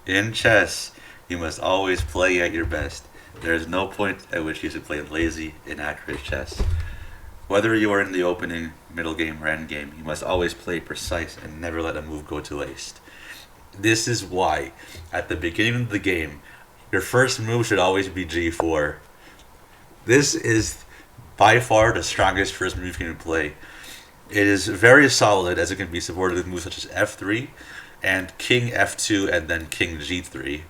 In chess, you must always play at your best. There is no point at which you should play lazy, inaccurate chess. Whether you are in the opening, middle game, or end game, you must always play precise and never let a move go to waste. This is why, at the beginning of the game, your first move should always be g4. This is by far the strongest first move you can play. It is very solid as it can be supported with moves such as f3 and king f2 and then king g3.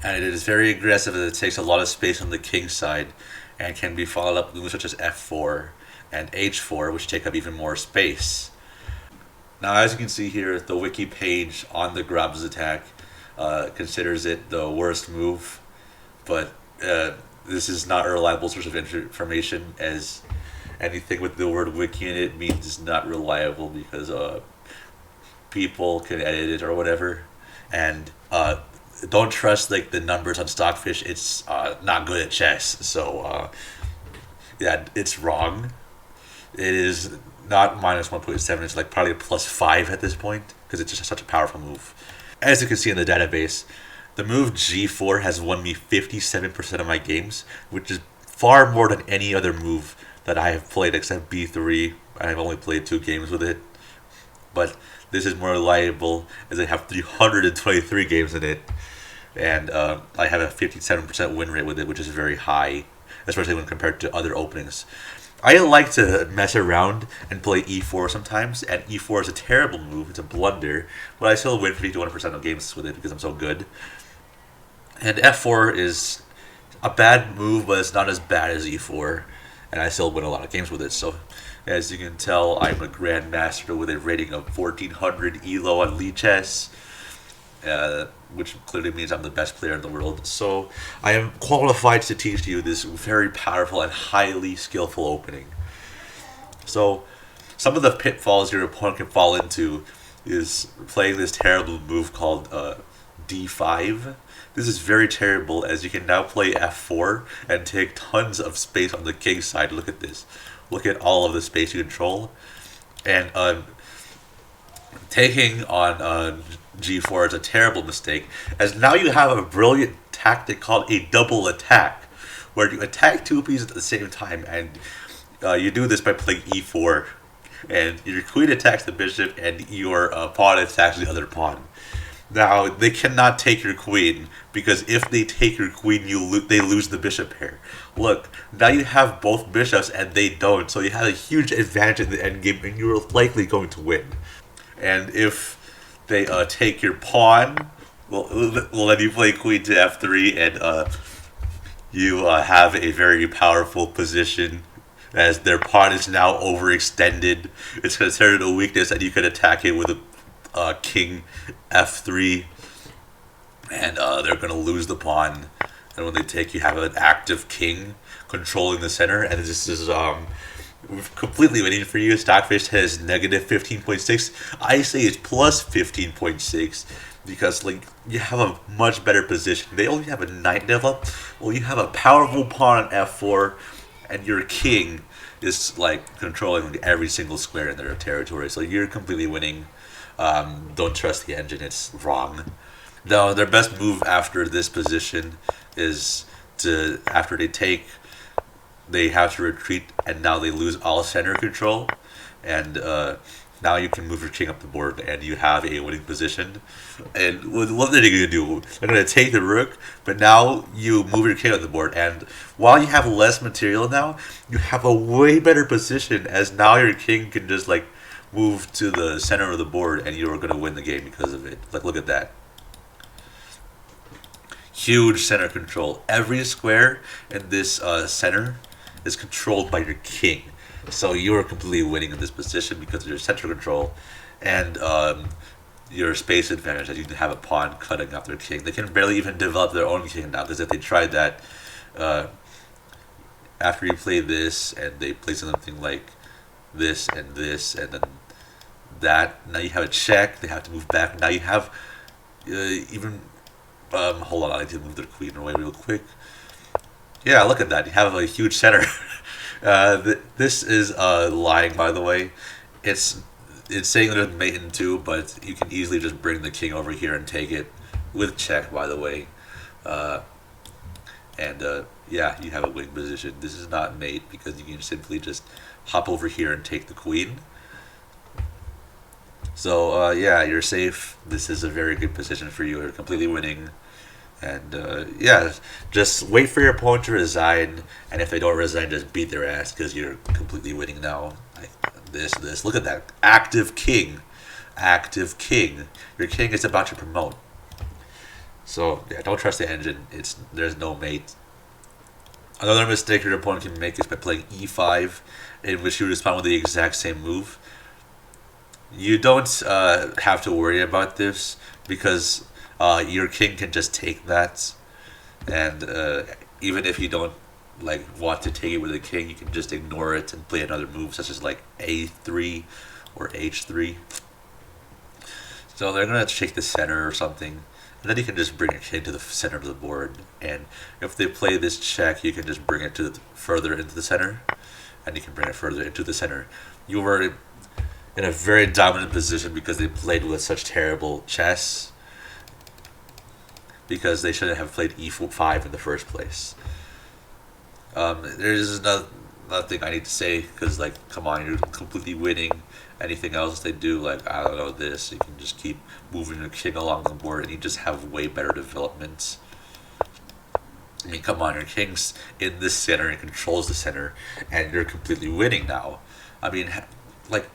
And it is very aggressive as it takes a lot of space on the king side and can be followed up with moves such as f4 and h4, which take up even more space. Now, as you can see here, the wiki page on the Grob's attack considers it the worst move, but this is not a reliable source of information, as anything with the word wiki in it means it's not reliable because people can edit it or whatever, and don't trust like the numbers on Stockfish. It's not good at chess, so yeah, it's wrong. It is not minus 1.7. It's like probably a +5 at this point because it's just such a powerful move. As you can see in the database, the move g4 has won me 57% of my games, which is far more than any other move that I have played except b3. I've only played 2 games with it, but this is more reliable as I have 323 games in it, and I have a 57% win rate with it, which is very high, especially when compared to other openings. I like to mess around and play e4 sometimes, and e4 is a terrible move. It's a blunder, but I still win 51% of games with it because I'm so good. And f4 is a bad move, but it's not as bad as e4, and I still win a lot of games with it. So, as you can tell, I'm a grandmaster with a rating of 1400 elo on Lichess, which clearly means I'm the best player in the world. So I am qualified to teach you this very powerful and highly skillful opening. So some of the pitfalls your opponent can fall into is playing this terrible move called d5. This is very terrible as you can now play f4 and take tons of space on the king side. Look at this. Look at all of the space you control. And taking on g4 is a terrible mistake, as now you have a brilliant tactic called a double attack, where you attack 2 pieces at the same time, and you do this by playing e4, and your queen attacks the bishop, and your pawn attacks the other pawn. Now, they cannot take your queen, because if they take your queen, they lose the bishop pair. Look, now you have both bishops, and they don't, so you have a huge advantage in the endgame, and you're likely going to win. And if they take your pawn, well, then you play queen to f3, and you have a very powerful position, as their pawn is now overextended. It's considered a weakness, and you can attack it with a king f3, and they're going to lose the pawn. And when they take, you have an active king controlling the center, and this is completely winning for you. Stockfish has negative 15.6. I say it's plus 15.6 because like you have a much better position. They only have a knight developed. Well, you have a powerful pawn on f4, and your king is like controlling like, every single square in their territory. So you're completely winning. Don't trust the engine; it's wrong. No, their best move after this position is to after they take, they have to retreat, and now they lose all center control, and now you can move your king up the board, and you have a winning position. And what they're going to do, they're going to take the rook, but now you move your king up the board, and while you have less material now, you have a way better position, as now your king can just like move to the center of the board, and you're going to win the game because of it. Like, look at that. Huge center control. Every square in this center is controlled by your king. So you are completely winning in this position because of your center control and your space advantage, as you have a pawn cutting off their king. They can barely even develop their own king now, because if they tried that, after you play this and they play something like this and then that, now you have a check, they have to move back. Now you have even... hold on, I need to move their queen away real quick. Yeah, look at that. You have a huge center. This is lying, by the way. It's saying there's mate in 2, but you can easily just bring the king over here and take it. with check, by the way. Uh, and yeah, you have a wing position. This is not mate because you can simply just hop over here and take the queen. So yeah, you're safe. This is a very good position for you. You're completely winning. And yeah, just wait for your opponent to resign, and if they don't resign, just beat their ass because you're completely winning now. Like this. Look at that active king. Your king is about to promote. So yeah, don't trust the engine. There's no mate. Another mistake your opponent can make is by playing e5, in which you respond with the exact same move. You don't have to worry about this because your king can just take that, and even if you don't like want to take it with a king, you can just ignore it and play another move such as like a3 or h3. So they're gonna take the center or something, and then you can just bring a king to the center of the board. And if they play this check, you can just bring it further into the center, and you can bring it further into the center. You were in a very dominant position because they played with such terrible chess. Because they shouldn't have played e5 in the first place. There's nothing I need to say because, like, come on, you're completely winning. Anything else they do, like, I don't know, this, you can just keep moving your king along the board and you just have way better development. I mean, come on, your king's in the center and controls the center, and you're completely winning now. I mean, like,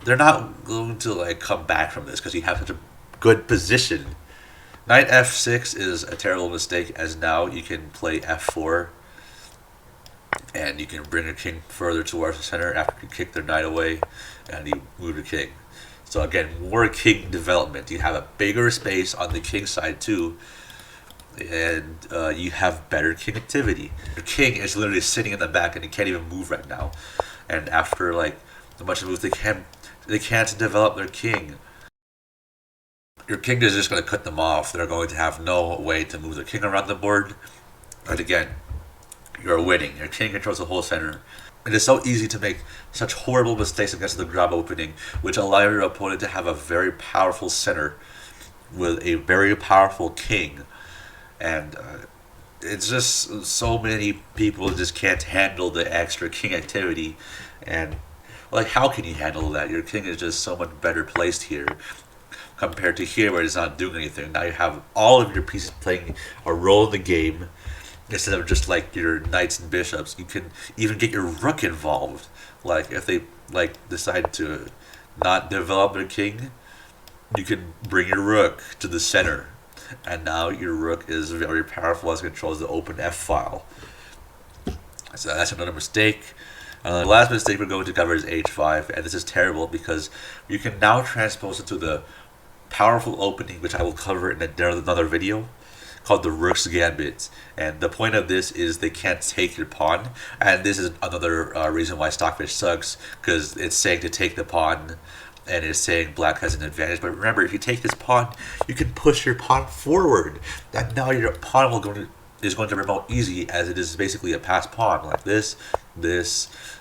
they're not going to, like, come back from this because you have such a good position. Knight f6 is a terrible mistake, as now you can play f4 and you can bring your king further towards the center after you kick their knight away and you move your king. So again, more king development. You have a bigger space on the king side too, and you have better king activity. Your king is literally sitting in the back and he can't even move right now. And after like a bunch of moves, they can't develop their king. Your king is just going to cut them off. They're going to have no way to move their king around the board. And again, you're winning. Your king controls the whole center. It is so easy to make such horrible mistakes against the Grob opening, which allow your opponent to have a very powerful center with a very powerful king. And it's just so many people just can't handle the extra king activity. And like, how can you handle that? Your king is just so much better placed here compared to here where it's not doing anything. Now you have all of your pieces playing a role in the game instead of just like your knights and bishops. You can even get your rook involved. Like if they like decide to not develop their king, you can bring your rook to the center, and now your rook is very powerful as it controls the open F file. So that's another mistake. The last mistake we're going to cover is h5, and this is terrible because you can now transpose it to the powerful opening, which I will cover in another video, called the Rook's Gambit. And the point of this is they can't take your pawn, and this is another reason why Stockfish sucks, because it's saying to take the pawn, and it's saying black has an advantage. But remember, if you take this pawn, you can push your pawn forward, and now your pawn is going to remote easy, as it is basically a passed pawn, like this,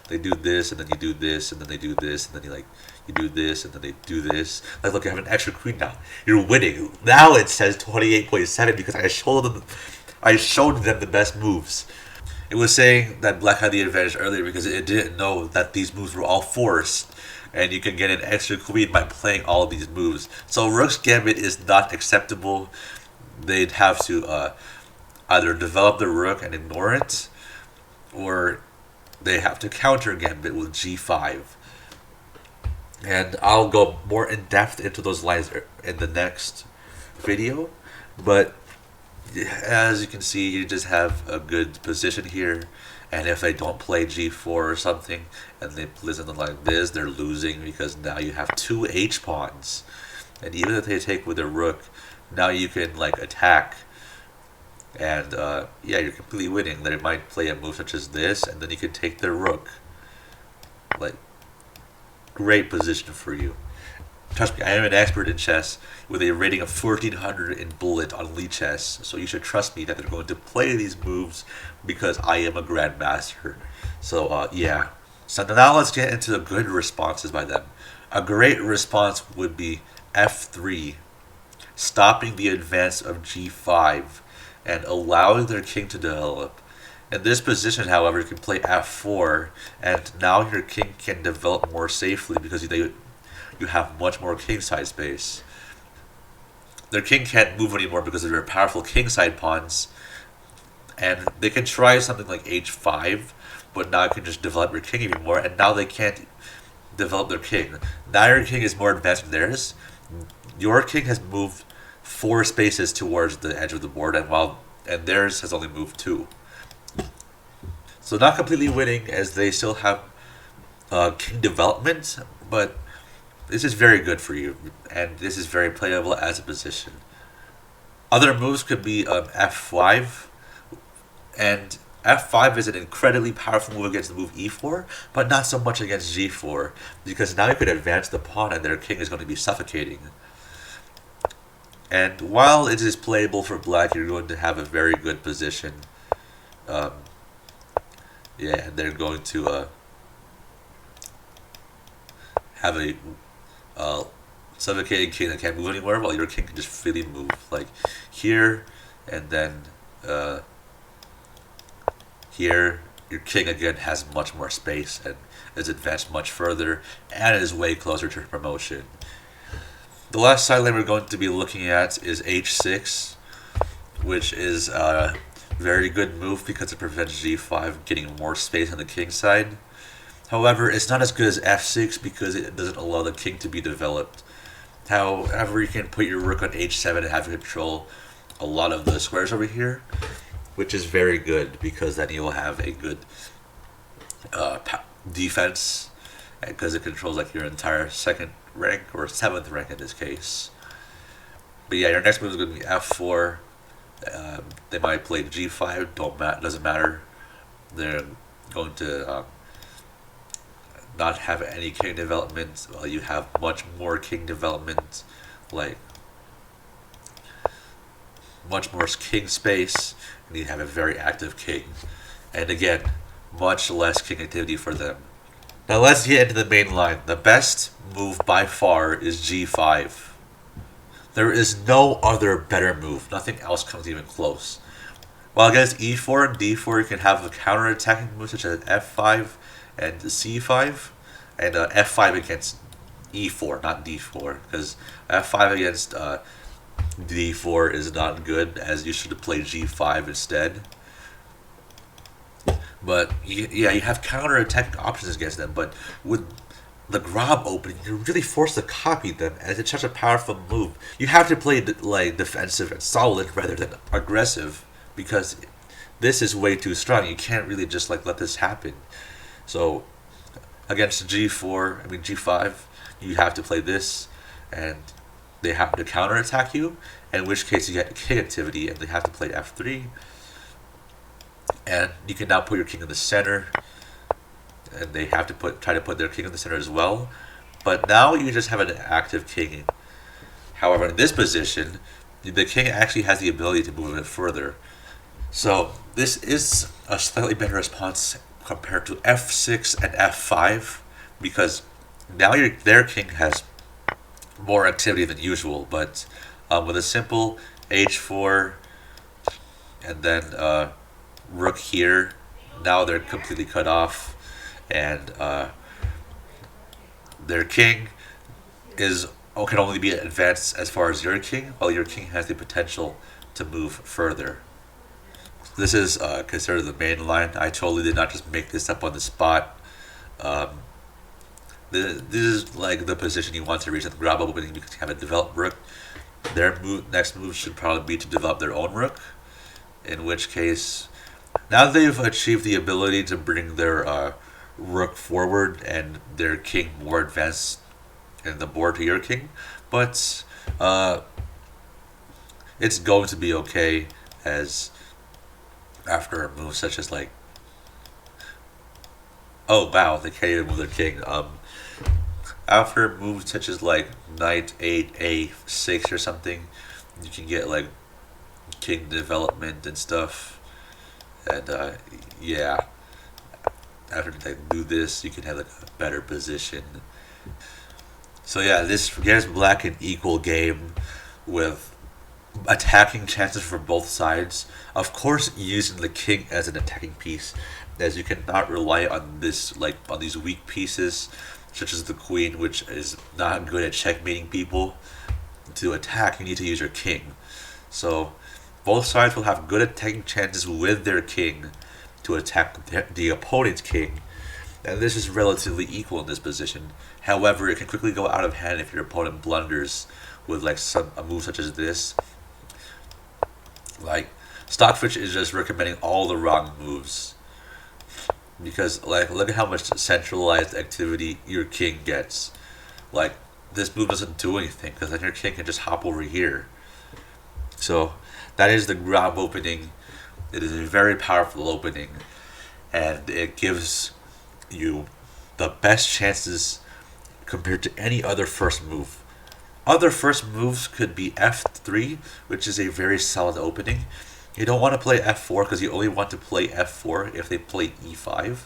they do this, and then you do this, and then they do this, and then you do this, and then they do this. Like, look, you have an extra queen now. You're winning. Now it says 28.7 because I showed them the best moves. It was saying that black had the advantage earlier because it didn't know that these moves were all forced, and you can get an extra queen by playing all of these moves. So Rook's Gambit is not acceptable. They'd have to either develop the rook and ignore it, or they have to counter Gambit with g5. And I'll go more in depth into those lines in the next video. But as you can see, you just have a good position here. And if they don't play g4 or something, and they play something like this, they're losing because now you have two h pawns. And even if they take with their rook, now you can like attack. And yeah, you're completely winning. They might play a move such as this, and then you can take their rook. Like, great position for you. Trust me, I am an expert in chess with a rating of 1400 in Bullet on Lee Chess, so you should trust me that they're going to play these moves because I am a grandmaster. So yeah. So now let's get into the good responses by them. A great response would be f3, stopping the advance of g5 and allowing their king to develop. In this position, however, you can play f4, and now your king can develop more safely because you have much more kingside space. Their king can't move anymore because of their powerful kingside pawns, and they can try something like h5, but now you can just develop your king even more, and now they can't develop their king. Now your king is more advanced than theirs. Your king has moved 4 spaces towards the edge of the board, and theirs has only moved 2. So not completely winning, as they still have king development, but this is very good for you, and this is very playable as a position. Other moves could be f5, and f5 is an incredibly powerful move against the move e4, but not so much against g4, because now you could advance the pawn and their king is going to be suffocating. And while it is playable for black, you're going to have a very good position. Yeah, and they're going to have a suffocating king that can't move anywhere, while your king can just freely move, like here, and then here. Your king again has much more space and is advanced much further and is way closer to promotion. The last side lane we're going to be looking at is h6, which is a very good move because it prevents g5 getting more space on the king side. However, it's not as good as f6 because it doesn't allow the king to be developed. However, you can put your rook on h7 and have control a lot of the squares over here, which is very good because then you will have a good defense because it controls like your entire 2nd rank or 7th rank in this case. But yeah, your next move is going to be f4. They might play g5. Doesn't matter. They're going to not have any king development. While you have much more king development, like much more king space, and you have a very active king. And again, much less king activity for them. Now let's get into the main line. The best move by far is g5. There is no other better move. Nothing else comes even close. While against e4 and d4, you can have a counter-attacking move such as f5 and c5, and f5 against e4, not d4, because f5 against d4 is not good, as you should play g5 instead. But yeah, you have counter-attacking options against them, but with the Grob opening, you're really forced to copy them, as it's such a powerful move. You have to play like defensive and solid rather than aggressive, because this is way too strong. You can't really just like let this happen. So against g5, you have to play this, and they have to counter-attack you, in which case you get king activity, and they have to play f3. And you can now put your king in the center, and they have to try to put their king in the center as well. But now you just have an active king. However, in this position, the king actually has the ability to move a bit further. So this is a slightly better response compared to f6 and f5, because now their king has more activity than usual. But with a simple h4 and then rook here, now they're completely cut off, and their king can only be advanced as far as your king, while your king has the potential to move further. This is considered the main line. I totally did not just make this up on the spot. This is like the position you want to reach at the Grob opening, because you have a developed rook. Their next move should probably be to develop their own rook, in which case, now they've achieved the ability to bring their rook forward and their king more advanced in the board to your king, but it's going to be okay, as after moves such as like, oh wow, they can't even move their king. After moves such as like knight 8 a6 or something, you can get like king development and stuff. And yeah, after they do this, you can have like a better position. So yeah, this gives black an equal game. with attacking chances for both sides. Of course, using the king as an attacking piece, as you cannot rely on this like on these weak pieces, such as the queen, which is not good at checkmating people. To attack, you need to use your king. So both sides will have good attacking chances with their king to attack the opponent's king, and this is relatively equal in this position. However, it can quickly go out of hand if your opponent blunders with like a move such as this. Like Stockfish is just recommending all the wrong moves because like look at how much centralized activity your king gets. Like this move doesn't do anything because then your king can just hop over here. So that is the Grob opening. It is a very powerful opening, and it gives you the best chances compared to any other first move. Other first moves could be f3, which is a very solid opening. You don't want to play f4 because you only want to play f4 if they play e5,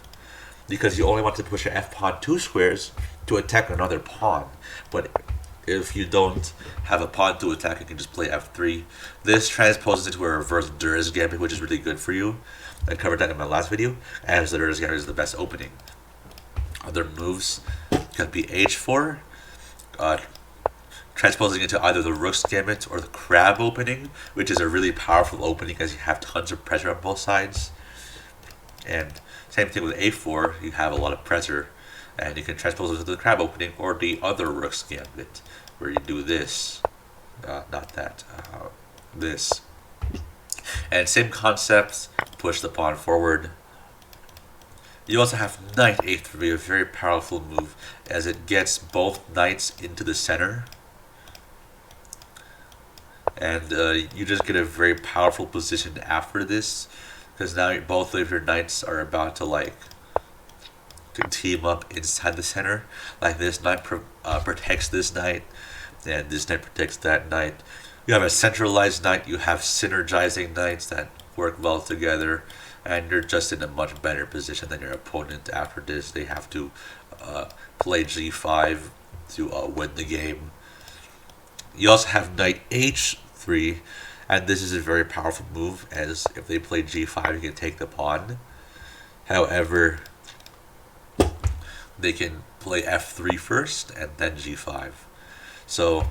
because you only want to push your f pawn 2 squares to attack another pawn. But if you don't have a pawn to attack, you can just play f3. This transposes into a reverse Dur's Gambit, which is really good for you. I covered that in my last video, as the Dur's Gambit is the best opening. Other moves could be h4, transposing into either the Rook's Gambit or the Crab opening, which is a really powerful opening as you have tons of pressure on both sides. And same thing with a4, you have a lot of pressure, and you can transpose it to the Crab opening or the other Rook's Gambit, where you do this, not that, this. And same concept, push the pawn forward. You also have knight a3, a very powerful move, as it gets both knights into the center. And you just get a very powerful position after this, because now both of your knights are about to team up inside the center. Like this knight protects this knight, and this knight protects that knight. You have a centralized knight, you have synergizing knights that work well together, and you're just in a much better position than your opponent after this. They have to play g5 to win the game. You also have knight h3, and this is a very powerful move, as if they play g5 you can take the pawn. However, they can play f3 first and then g5. So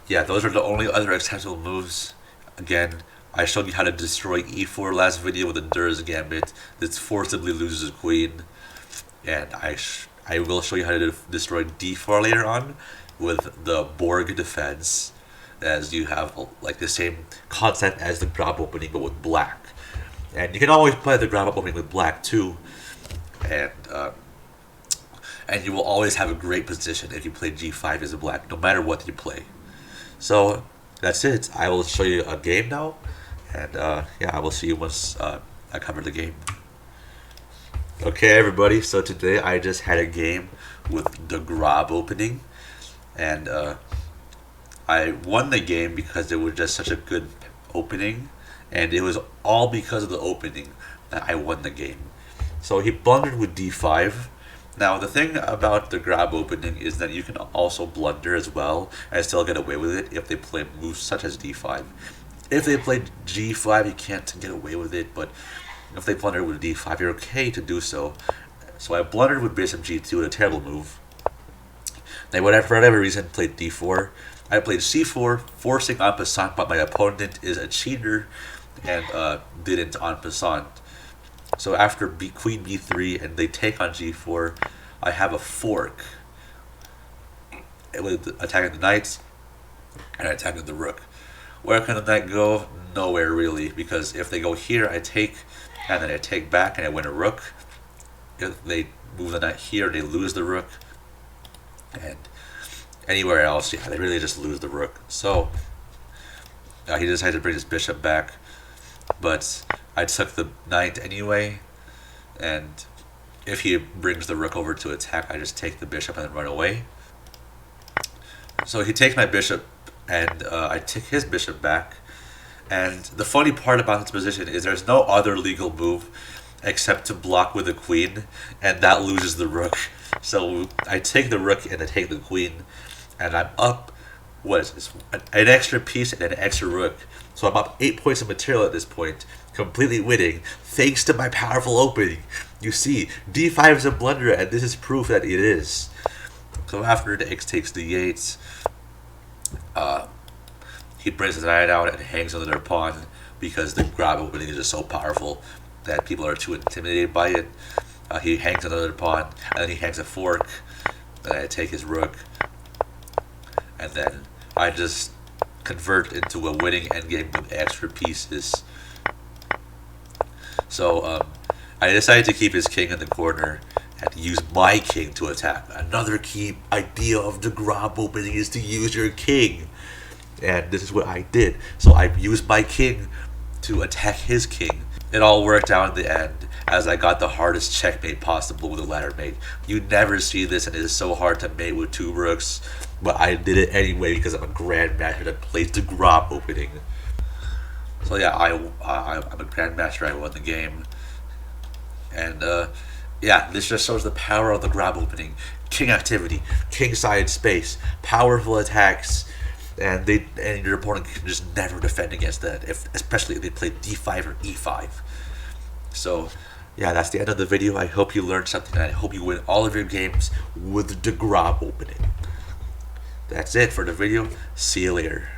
yeah, those are the only other acceptable moves. Again, I showed you how to destroy e4 last video with the Dur's Gambit. This forcibly loses queen, and I will show you how to destroy d4 later on with the Borg defense, as you have like the same concept as the Grob opening but with black. And you can always play the Grob opening with black too, and you will always have a great position if you play g5 as a black, no matter what you play. So that's it. I will show you a game now, and yeah, I will see you once I cover the game. Okay, everybody, so today I just had a game with the Grob opening, and I won the game because it was just such a good opening, and it was all because of the opening that I won the game. So he blundered with d5. Now the thing about the Grob opening is that you can also blunder as well and still get away with it if they play moves such as d5. If they play g5 you can't get away with it, but if they blunder with d5 you're okay to do so. So I blundered with bishop g2, a terrible move. They would, for whatever reason, played d4. I played c4, forcing en passant, but my opponent is a cheater and didn't en passant. So after queen b3 and they take on g4, I have a fork with attacking the knights and attacking the rook. Where can the knight go? Nowhere really, because if they go here, I take, and then I take back and I win a rook. If they move the knight here, they lose the rook. And anywhere else, yeah, they really just lose the rook. So he decided to bring his bishop back, but I took the knight anyway, and if he brings the rook over to attack, I just take the bishop and then run away. So he takes my bishop, and I take his bishop back. And the funny part about this position is there's no other legal move except to block with the queen, and that loses the rook. So I take the rook and I take the queen, and I'm up what is this? An extra piece and an extra rook. So I'm up 8 points of material at this point, completely winning, thanks to my powerful opening. You see, d5 is a blunder, and this is proof that it is. So after the x takes d8, he brings the knight out and hangs on their pawn because the Grob opening is just so powerful that people are too intimidated by it. He hangs another pawn, and then he hangs a fork, and I take his rook, and then I just convert into a winning endgame with extra pieces. So I decided to keep his king in the corner and use my king to attack. Another key idea of the Grob opening is to use your king. And this is what I did. So I used my king to attack his king. It all worked out in the end, as I got the hardest checkmate possible with a ladder mate. You never see this, and it is so hard to mate with 2 rooks, but I did it anyway because I'm a grandmaster that plays the Grob opening. So yeah, I'm a grandmaster. I won the game, and yeah, this just shows the power of the Grob opening. King activity, kingside space, powerful attacks. And your opponent can just never defend against that, especially if they play d5 or e5. So, yeah, that's the end of the video. I hope you learned something, and I hope you win all of your games with the Grob opening. That's it for the video. See you later.